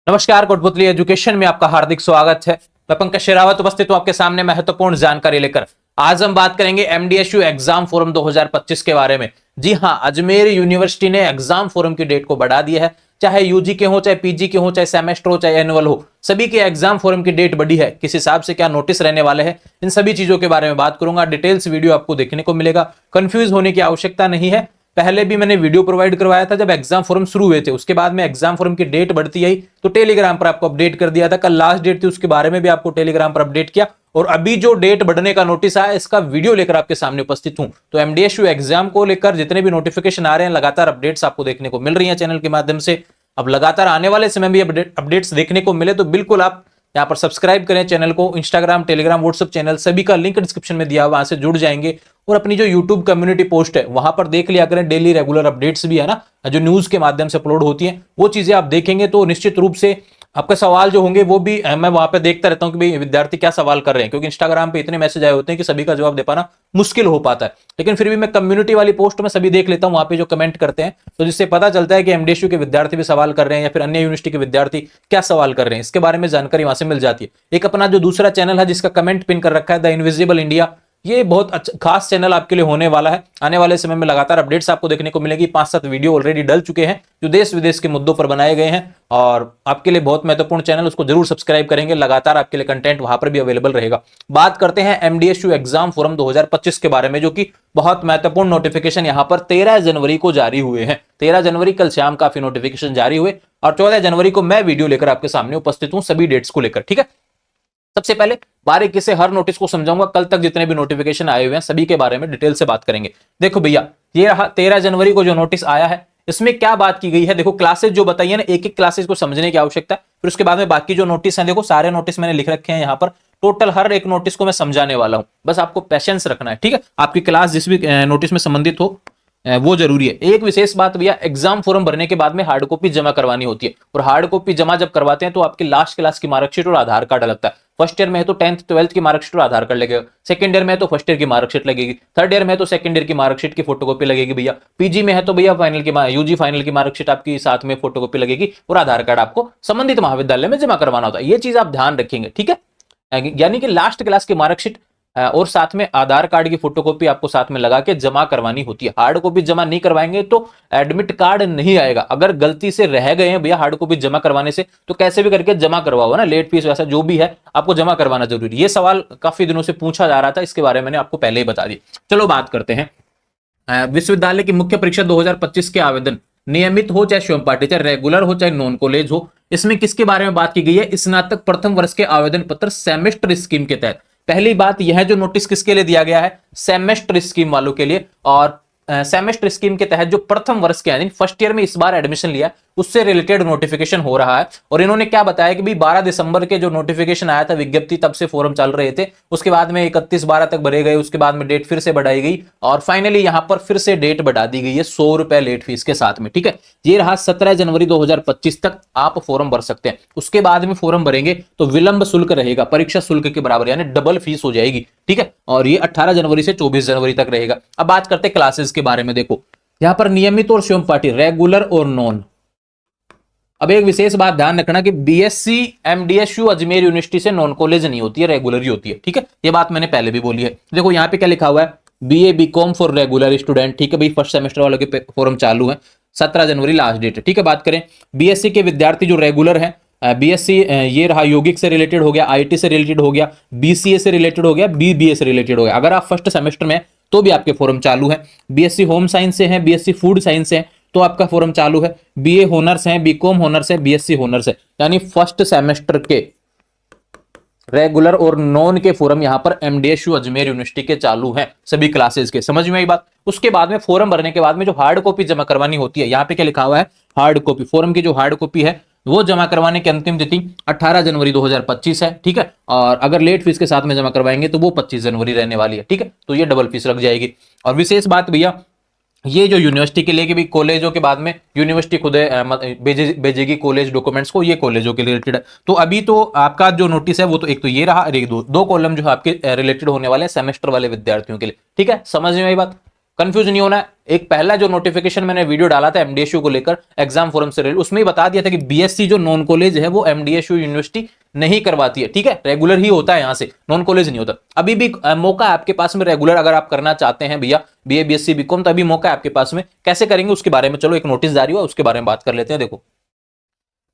नमस्कार, कोटपुतली एजुकेशन में आपका हार्दिक स्वागत है। मैं पंकज शेरावत उपस्थित हूं आपके सामने महत्वपूर्ण जानकारी लेकर। आज हम बात करेंगे एमडीएसयू एग्जाम फोरम 2025 के बारे में। जी हां, अजमेर यूनिवर्सिटी ने एग्जाम फोरम की डेट को बढ़ा दिया है। चाहे यूजी के हो, चाहे पीजी के हो, चाहे सेमेस्टर हो, चाहे एनुअल हो, सभी के एग्जाम फोरम की डेट बढ़ी है। किस हिसाब से क्या नोटिस रहने वाले हैं, इन सभी चीजों के बारे में बात करूंगा। डिटेल्स वीडियो आपको देखने को मिलेगा, कंफ्यूज होने की आवश्यकता नहीं है। पहले भी मैंने वीडियो प्रोवाइड करवाया था जब एग्जाम फॉर्म शुरू हुए थे, उसके बाद में एग्जाम फॉर्म की डेट बढ़ती आई तो टेलीग्राम पर आपको अपडेट कर दिया था। कल लास्ट डेट थी, उसके बारे में भी आपको टेलीग्राम पर अपडेट किया। और अभी जो डेट बढ़ने का नोटिस आया, इसका वीडियो लेकर आपके सामने उपस्थित हूं। तो एमडीएसयू एग्जाम को लेकर जितने भी नोटिफिकेशन आ रहे हैं, लगातार अपडेट्स आपको देखने को मिल रही है चैनल के माध्यम से। अब लगातार आने वाले समय भी अपडेट्स देखने को मिले तो बिल्कुल आप यहाँ पर सब्सक्राइब करें चैनल को। इंस्टाग्राम, टेलीग्राम, व्हाट्सएप चैनल सभी का लिंक डिस्क्रिप्शन में दिया हुआ, वहां से जुड़ जाएंगे। और अपनी जो यूट्यूब कम्युनिटी पोस्ट है वहां पर देख लिया करें, डेली रेगुलर अपडेट्स भी है ना, जो न्यूज के माध्यम से अपलोड होती हैं, वो चीजें आप देखेंगे तो निश्चित रूप से आपके सवाल जो होंगे वो भी मैं वहां पे देखता रहता हूं कि भाई विद्यार्थी क्या सवाल कर रहे हैं, क्योंकि इंस्टाग्राम पे इतने मैसेज आए होते हैं कि सभी का जवाब दे पाना मुश्किल हो पाता है। लेकिन फिर भी मैं कम्युनिटी वाली पोस्ट में सभी देख लेता हूं, वहां पे जो कमेंट करते हैं, तो जिससे पता चलता है कि एमडीएसयू के विद्यार्थी भी सवाल कर रहे हैं या फिर अन्य यूनिवर्सिटी के विद्यार्थी क्या सवाल कर रहे हैं, इसके बारे में जानकारी वहां से मिल जाती है। एक अपना जो दूसरा चैनल है जिसका कमेंट पिन कर रखा है, द इनविजिबल इंडिया, ये बहुत अच्छा खास चैनल आपके लिए होने वाला है। आने वाले समय में लगातार अपडेट्स आपको देखने को मिलेगी। 5-7 वीडियो ऑलरेडी डल चुके हैं जो देश विदेश के मुद्दों पर बनाए गए हैं, और आपके लिए बहुत महत्वपूर्ण चैनल, उसको जरूर सब्सक्राइब करेंगे। लगातार आपके लिए कंटेंट वहां पर भी अवेलेबल रहेगा। बात करते हैं एमडीएसयू एग्जाम फोरम 2025 के बारे में, जो कि बहुत महत्वपूर्ण नोटिफिकेशन यहां पर 13 जनवरी को जारी हुए हैं। 13 जनवरी कल शाम काफी नोटिफिकेशन जारी हुए, और 14 जनवरी को मैं वीडियो लेकर आपके सामने उपस्थित हूं सभी डेट्स को लेकर। ठीक है, सबसे पहले बारीकी से हर नोटिस को समझाऊंगा। कल तक जितने भी नोटिफिकेशन आए हुए हैं सभी के बारे में डिटेल से बात करेंगे। देखो भैया, ये रहा 13 जनवरी को जो नोटिस आया है, इसमें क्या बात की गई है। देखो, क्लासेस जो बताइए ना, एक एक क्लासेस को समझने की आवश्यकता है। फिर उसके बाद में बाकी जो नोटिस हैं, देखो सारे नोटिस मैंने लिख रखे हैं यहाँ पर। टोटल हर एक नोटिस को मैं समझाने वाला हूं, बस आपको पेशेंस रखना है। ठीक है, आपकी क्लास जिस भी नोटिस में संबंधित हो वो जरूरी है। एक विशेष बात भैया, एग्जाम फॉर्म भरने के बाद में हार्ड कॉपी जमा करवानी होती है, और हार्ड कॉपी जमा जब करवाते हैं तो आपकी लास्ट क्लास की मार्कशीट और आधार कार्ड लगता है। फर्स्ट ईयर में है तो 10th 12th की मार्कशीट और आधार कार्ड लगेगा, सेकंड ईयर में है तो फर्स्ट ईयर की मार्कशीट लगेगी, थर्ड ईयर में है तो सेकंड ईयर की मार्कशीट की फोटोकॉपी लगेगी भैया, पीजी में है तो भैया फाइनल की यूजी फाइनल की मार्कशीट आपकी साथ में फोटोकॉपी लगेगी, और आधार कार्ड आपको संबंधित महाविद्यालय में जमा करवाना होता है। ये चीज आप ध्यान रखेंगे। ठीक है, यानी कि लास्ट क्लास की मार्कशीट और साथ में आधार कार्ड की फोटोकॉपी आपको साथ में लगा के जमा करवानी होती है। हार्ड कॉपी जमा नहीं करवाएंगे तो एडमिट कार्ड नहीं आएगा। अगर गलती से रह गए हैं भैया हार्ड कॉपी जमा करवाने से, तो कैसे भी करके जमा करवाओ ना, लेट फीस वैसा जो भी है आपको जमा करवाना जरूरी है। ये सवाल काफी दिनों से पूछा जा रहा था, इसके बारे में मैंने आपको पहले ही बता दिया। चलो बात करते हैं विश्वविद्यालय की मुख्य परीक्षा 2025 के आवेदन, नियमित हो चाहे स्वयं पाठी, चाहे रेगुलर हो चाहे नॉन कॉलेज हो, इसमें किसके बारे में बात की गई है। स्नातक प्रथम वर्ष के आवेदन पत्र सेमेस्टर स्कीम के तहत। पहली बात यह है, जो नोटिस किसके लिए दिया गया है, सेमेस्टर स्कीम वालों के लिए। और सेमेस्टर स्कीम के तहत जो प्रथम वर्ष के यानी फर्स्ट ईयर में इस बार एडमिशन लिया, उससे रिलेटेड नोटिफिकेशन हो रहा है। और इन्होंने क्या बताया कि भाई 12 दिसंबर के जो नोटिफिकेशन आया था विज्ञप्ति, तब से फॉर्म चल रहे थे, उसके बाद में 31/12 तक भरे गए, उसके बाद में डेट फिर से बढ़ाई गई, और फाइनली यहां पर फिर से डेट बढ़ा दी गई है 100 रुपए लेट फीस के साथ में। ठीक है, ये रहा 17 जनवरी 2025 तक आप फॉर्म भर सकते हैं। उसके बाद में फॉर्म भरेंगे तो विलंब शुल्क रहेगा, परीक्षा शुल्क के बराबर, यानी डबल फीस हो जाएगी। ठीक है, और ये 18 जनवरी से 24 जनवरी तक रहेगा। अब बात करते हैं क्लासेस के बारे में। देखो यहां पर नियमित और स्वयं पाठी, रेगुलर और नॉन। अब एक विशेष बात ध्यान रखना कि बीएससी एमडीएसयू अजमेर यूनिवर्सिटी से नॉन कॉलेज नहीं होती है, रेगुलर ही होती है। ठीक है, ये बात मैंने पहले भी बोली है। देखो यहाँ पे क्या लिखा हुआ है, BA BCom for regular student. ठीक है भाई, फर्स्ट सेमेस्टर वालों के फॉर्म चालू है, 17 जनवरी लास्ट डेट है। ठीक है, बात करें बीएससी के विद्यार्थी जो रेगुलर है, बीएससी ये रहा यौगिक से रिलेटेड हो गया, आईटी से रिलेटेड हो गया, बीसीए से रिलेटेड हो गया, बीबीए से रिलेटेड हो गया। अगर आप फर्स्ट सेमेस्टर में तो भी आपके फॉर्म चालू है। बीएससी होम साइंस से है, बीएससी फूड साइंस से है, तो आपका फॉर्म चालू है। बीए होनर्स है, बीकॉम होनर्स है, बीएससी होनर्स है, यानी फर्स्ट सेमेस्टर के रेगुलर और नॉन के फॉर्म यहां पर एमडीएसयू अजमेर यूनिवर्सिटी के चालू हैं सभी क्लासेस के। समझ में आई बात। उसके बाद में फॉर्म भरने के बाद में जो हार्ड कॉपी जमा करवानी होती है, यहां पे क्या लिखा हुआ है, हार्ड कॉपी फॉर्म की जो हार्ड कॉपी है वो जमा करवाने की अंतिम तिथि 18 जनवरी 2025 है। ठीक है, और अगर लेट फीस के साथ में जमा करवाएंगे तो वो 25 जनवरी रहने वाली है। ठीक है, तो ये डबल फीस लग जाएगी। और विशेष बात भैया, ये जो यूनिवर्सिटी के लिए कि भी कॉलेजों के बाद में यूनिवर्सिटी खुद भेजेगी कॉलेज डॉक्यूमेंट्स को, ये कॉलेजों के रिलेटेड है। तो अभी तो आपका जो नोटिस है वो तो एक तो ये रहा, एक दो कॉलम जो है आपके रिलेटेड होने वाले हैं सेमेस्टर वाले विद्यार्थियों के लिए। ठीक है, समझ में आई बात। कंफ्यूज नहीं होना है। एक पहला जो नोटिफिकेशन मैंने वीडियो डाला था एमडीएसयू को लेकर एग्जाम फोरम से रिलेटेड, उसमें ही बता दिया था कि बीएससी जो नॉन कॉलेज है वो एमडीएसयू यूनिवर्सिटी नहीं करवाती है, ठीक है, रेगुलर ही होता है, यहां से नॉन कॉलेज नहीं होता। अभी भी मौका है आपके पास में रेगुलर अगर आप करना चाहते हैं भैया बीए बीएससी बीकॉम, तो अभी मौका है आपके पास में। कैसे करेंगे उसके बारे में चलो एक नोटिस जारी हुआ उसके बारे में बात कर लेते हैं। देखो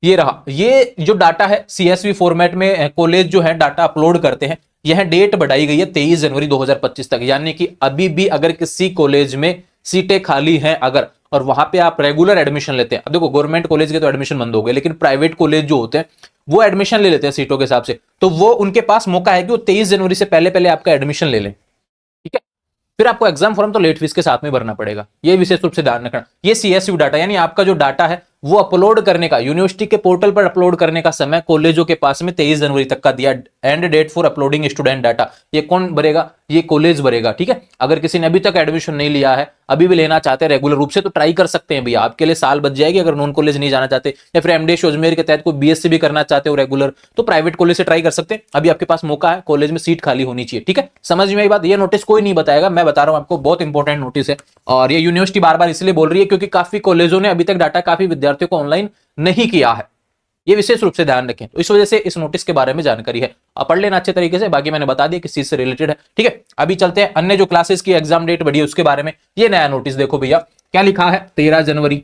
ये रहा, ये जो डाटा है सीएसवी फॉर्मेट में कॉलेज जो है डाटा अपलोड करते हैं, यह डेट बढ़ाई गई है 23 जनवरी 2025 तक, यानी कि अभी भी अगर किसी कॉलेज में सीटें खाली हैं अगर, और वहां पे आप रेगुलर एडमिशन लेते हैं, अब देखो गवर्नमेंट कॉलेज के तो एडमिशन बंद हो गए, लेकिन प्राइवेट कॉलेज जो होते हैं वो एडमिशन ले लेते हैं सीटों के हिसाब से, तो वो उनके पास मौका है कि वो 23 जनवरी से पहले पहले आपका एडमिशन ले लें, ठीक है। फिर आपको एग्जाम फॉर्म तो लेट फीस के साथ में भरना पड़ेगा, ये विशेष रूप से ध्यान रखना। ये सीएसयू डाटा यानी आपका जो डाटा है वो अपलोड करने का, यूनिवर्सिटी के पोर्टल पर अपलोड करने का समय कॉलेजों के पास में 23 जनवरी तक का दिया, end date for uploading student data. ये कौन भरेगा? ये कॉलेज भरेगा, ठीक है। अगर किसी ने अभी तक एडमिशन नहीं लिया है, अभी भी लेना चाहते हैं रेगुलर रूप से, तो ट्राई कर सकते हैं भैया, आपके लिए साल बच जाएगी। अगर नॉन कॉलेज नहीं जाना चाहते या फिर एमडीएस अजमेर के तहत कोई बीएससी भी करना चाहते हो रेगुलर, तो प्राइवेट कॉलेज से ट्राई कर सकते हैं। अभी आपके पास मौका है, कॉलेज में सीट खाली होनी चाहिए, ठीक है। समझ में आई बात? ये नोटिस कोई नहीं बताएगा, मैं बता रहा हूं आपको, बहुत इंपॉर्टेंट नोटिस है। और ये यूनिवर्सिटी बार बार इसलिए बोल रही है क्योंकि काफी कॉलेजों ने अभी तक डाटा काफी विद्यार्थियों को ऑनलाइन नहीं किया है, ये विशेष रूप से ध्यान रखें। तो इस वजह से इस नोटिस के बारे में जानकारी है, आप पढ़ लेना अच्छे तरीके से, बाकी मैंने बता दिया किस चीज से रिलेटेड है, ठीक है। अभी चलते हैं अन्य जो क्लासेस की एग्जाम डेट बढ़ी है उसके बारे में। ये नया नोटिस देखो भैया क्या लिखा है, 13 जनवरी,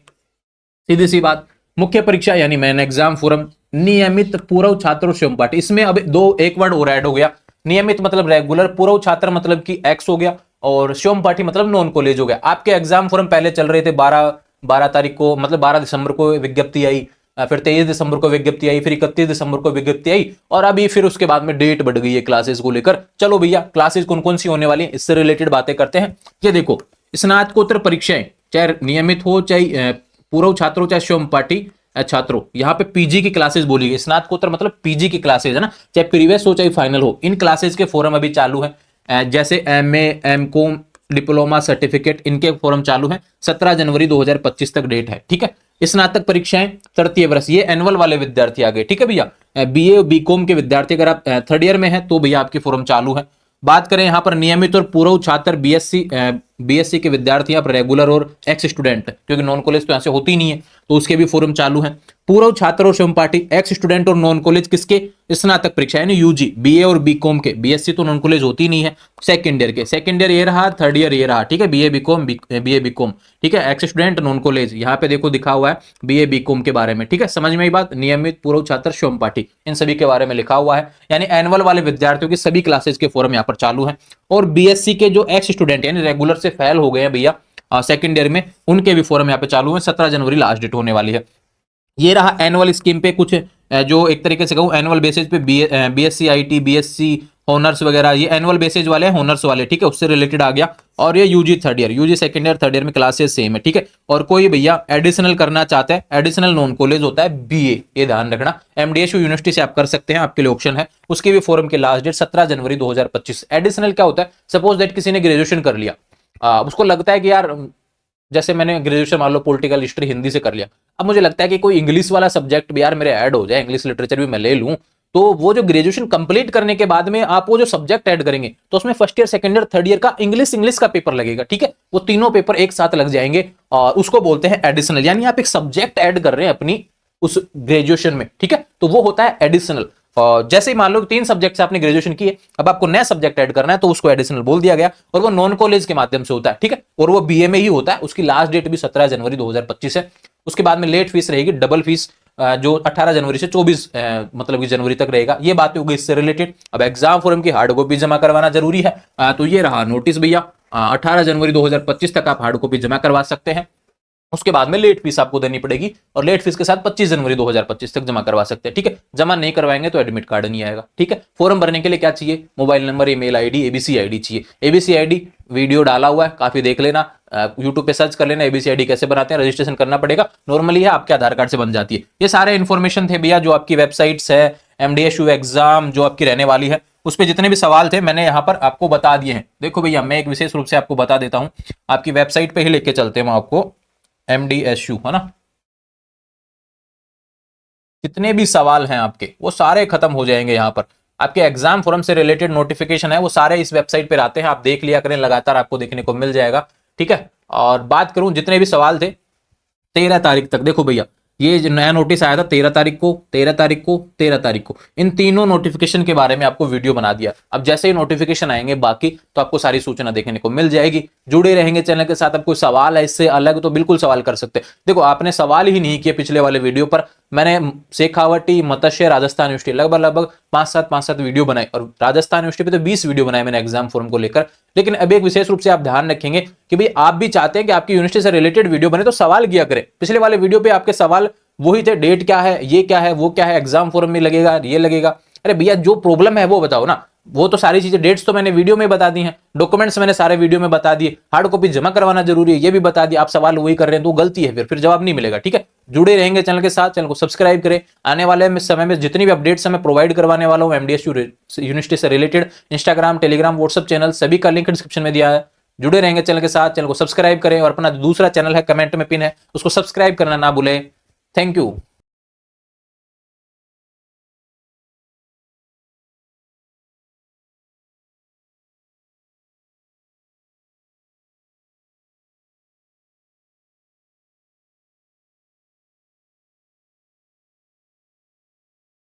सीधी सी बात, मुख्य परीक्षा यानी मेन एग्जाम फोरम नियमित पूर्व छात्र स्वयं पाठ, इसमें अब एक वर्ड और ऐड हो गया। नियमित मतलब रेगुलर, पूर्व छात्र मतलब कि एक्स हो गया, और स्वयं पाठी मतलब नॉन कॉलेज हो गया। आपके एग्जाम फोरम पहले चल रहे थे 12 तारीख को, मतलब 12 दिसंबर को विज्ञप्ति आई, फिर 23 दिसंबर को विज्ञप्ति आई, फिर 31 दिसंबर को विज्ञप्ति आई, और अभी फिर उसके बाद में डेट बढ़ गई है क्लासेस को लेकर। चलो भैया क्लासेस कौन कौन सी होने वाली है इससे रिलेटेड बातें करते हैं। ये देखो, स्नातकोत्तर परीक्षाएं चाहे नियमित हो, चाहे पूर्व छात्रों, चाहे स्वयं पाठी छात्रों, यहाँ पे पीजी की क्लासेस बोली गई। स्नातकोत्तर मतलब पीजी की क्लासेस है ना, चाहे प्रीवियस हो चाहे फाइनल हो, इन क्लासेस के फॉरम अभी चालू है। जैसे एमए, एमकॉम, डिप्लोमा, सर्टिफिकेट, इनके फॉरम चालू हैं। 17 जनवरी 2025 तक डेट है, ठीक है। स्नातक परीक्षाएं तृतीय वर्ष, ये एनुअल वाले विद्यार्थी आ गए, ठीक है भैया। बीए बीकॉम के विद्यार्थी अगर आप थर्ड ईयर में है तो भैया आपके फॉरम चालू है। बात करें यहाँ पर नियमित और पूर्व छात्र बीएससी के विद्यार्थी, आप रेगुलर और एक्स स्टूडेंट, क्योंकि नॉन कॉलेज तो ऐसे होती नहीं है तो उसके भी फॉरम चालू हैं। पूर्व छात्र और स्वयं पाठी, एक्स स्टूडेंट और नॉन कॉलेज किसके? स्नातक परीक्षा यानी यूजी, बीए और बीकॉम के, बीएससी तो नॉन कॉलेज होती नहीं है, सेकंड ईयर के, सेकंड ईयर ये रहा, थर्ड ईयर ये रहा, ठीक है। बीए बीकॉम, बीए बीकॉम, ठीक है। एक्स स्टूडेंट, नॉन कॉलेज, यहाँ पे देखो दिखा हुआ है बीए बीकॉम के बारे में, ठीक है। समझ में आई बात? नियमित, पूर्व छात्र, स्वयं पाठी, इन सभी के बारे में लिखा हुआ है, यानी एनुअल वाले विद्यार्थियों की सभी क्लासेस के फॉरम यहाँ पर चालू है। और बीएससी के जो एक्स स्टूडेंट यानी रेगुलर से फेल हो गए हैं भैया सेकंड ईयर में, उनके भी फॉरम यहाँ पे चालू है। 17 जनवरी लास्ट डेट होने वाली है। ये रहा एनुअल स्कीम पे कुछ जो एक तरीके से कहूँ एनुअल बेसिस पे बीएससी आईटी, बीएससी ऑनर्स वगैरह, ये एनुअल बेसिस वाले हैं, ऑनर्स वाले, ठीक है, उससे रिलेटेड आ गया। और ये UG third year, UG second year, third year में क्लासेस सेम है, ठीक है। और कोई भैया एडिशनल करना चाहता है, एडिशनल नॉन कॉलेज होता है बीए, ये ध्यान रखना। एमडीएसयू यूनिवर्सिटी से आप कर सकते हैं, आपके लिए ऑप्शन है। उसके भी फॉरम की लास्ट डेट 17 जनवरी 2025। एडिशनल क्या होता है? सपोज दैट किसी ने ग्रेजुएशन कर लिया, उसको लगता है कि यार जैसे मैंने ग्रेजुएशन मान लो पॉलिटिकल हिस्ट्री हिंदी से कर लिया, अब मुझे लगता है कि कोई इंग्लिश वाला सब्जेक्ट भी यार मेरे ऐड हो जाए, इंग्लिश लिटरेचर भी मैं ले लूं, तो वो जो ग्रेजुएशन कंप्लीट करने के बाद में आप वो जो सब्जेक्ट ऐड करेंगे तो उसमें first year, second year, third year का इंग्लिश का पेपर लगेगा, ठीक है। वो तीनों पेपर एक साथ लग जाएंगे और उसको बोलते हैं एडिशनल, यानी आप एक सब्जेक्ट ऐड कर रहे हैं अपनी उस ग्रेजुएशन में, ठीक है, तो वो होता है एडिशनल। और जैसे ही मान लो 3 सब्जेक्ट से आपने ग्रेजुएशन की है, अब आपको नया सब्जेक्ट ऐड करना है तो उसको एडिशनल बोल दिया गया, और वो नॉन कॉलेज के माध्यम से होता है, ठीक है, और वो बीए में ही होता है। उसकी लास्ट डेट भी 17 जनवरी 2025 है। उसके बाद में लेट फीस रहेगी, डबल फीस, जो 18 जनवरी से 24 मतलब कि जनवरी तक रहेगा। ये बात हो गई इससे रिलेटेड। अब एग्जाम फॉर्म की हार्ड कॉपी जमा करवाना जरूरी है, तो ये रहा नोटिस भैया, 18 जनवरी 2025 तक आप हार्ड कॉपी जमा करवा सकते हैं। उसके बाद में लेट फीस आपको देनी पड़ेगी, और लेट फीस के साथ 25 जनवरी 2025 तक जमा करवा सकते हैं, ठीक है। जमा नहीं करवाएंगे तो एडमिट कार्ड नहीं आएगा, ठीक है। फॉर्म भरने के लिए क्या चाहिए? Mobile number, email ID, ABC ID चाहिए। एबीसी आईडी वीडियो डाला हुआ है, काफी देख लेना, यूट्यूब पे सर्च कर लेना एबीसी आईडी कैसे बनाते हैं। रजिस्ट्रेशन करना पड़ेगा, नॉर्मली है आपके आधार कार्ड से बन जाती है। ये सारे इन्फॉर्मेशन थे भैया जो आपकी वेबसाइट्स है, एमडीएसयू एग्जाम जो आपकी रहने वाली है उस पर जितने भी सवाल थे मैंने यहाँ पर आपको बता दिए हैं। देखो भैया मैं एक विशेष रूप से आपको बता देता हूँ, आपकी वेबसाइट पे ही लेके चलते हैं आपको, एमडीएसयू है ना, जितने भी सवाल हैं आपके वो सारे खत्म हो जाएंगे। यहाँ पर आपके एग्जाम फॉरम से रिलेटेड नोटिफिकेशन है वो सारे इस वेबसाइट पर आते हैं, आप देख लिया करें, लगातार आपको देखने को मिल जाएगा। ठीक है। और बात करूं जितने भी सवाल थे 13 तारीख तक, देखो भैया ये जो नया नोटिस आया था 13 तारीख को, 13 तारीख को, 13 तारीख को, इन तीनों नोटिफिकेशन के बारे में आपको वीडियो बना दिया। अब जैसे ही नोटिफिकेशन आएंगे बाकी तो आपको सारी सूचना देखने को मिल जाएगी। जुड़े रहेंगे चैनल के साथ। अब कोई सवाल है इससे अलग तो बिल्कुल सवाल कर सकते हैं। देखो आपने सवाल ही नहीं किए पिछले वाले वीडियो पर, मैंने शेखावटी, मत्स्य, राजस्थान यूनिवर्सिटी लगभग 5-7 वीडियो बनाए, और राजस्थान यूनिवर्सिटी पे तो 20 वीडियो बनाए मैंने एग्जाम फॉर्म को लेकर। लेकिन अब एक विशेष रूप से आप ध्यान रखेंगे कि भाई आप भी चाहते हैं कि आपकी यूनिवर्सिटी से रिलेटेड वीडियो बने तो सवाल किया करें। पिछले वाले वीडियो पे आपके सवाल वही थे, डेट क्या है, ये क्या है, वो क्या है, एग्जाम फॉर्म में लगेगा, ये लगेगा। अरे भैया जो प्रॉब्लम है वो बताओ ना। वो तो सारी चीजें, डेट्स तो मैंने वीडियो में बता दी हैं, डॉक्यूमेंट्स मैंने सारे वीडियो में बता दिए, हार्ड कॉपी जमा करवाना जरूरी है ये भी बता दिया। आप सवाल वही कर रहे हैं तो गलती है, फिर जवाब नहीं मिलेगा। ठीक है, जुड़े रहेंगे चैनल के साथ, चैनल को सब्सक्राइब करें। आने वाले समय में जितनी भी अपडेट्स मैं प्रोवाइड करवाने वाला हूं एमडीएसयू यूनिवर्सिटी से related, Instagram, Telegram, WhatsApp channel सभी का लिंक डिस्क्रिप्शन में दिया है। जुड़े रहेंगे चैनल के साथ, चैनल को सब्सक्राइब करें, और अपना दूसरा चैनल है कमेंट में पिन है उसको सब्सक्राइब करना ना भूलें। Thank you.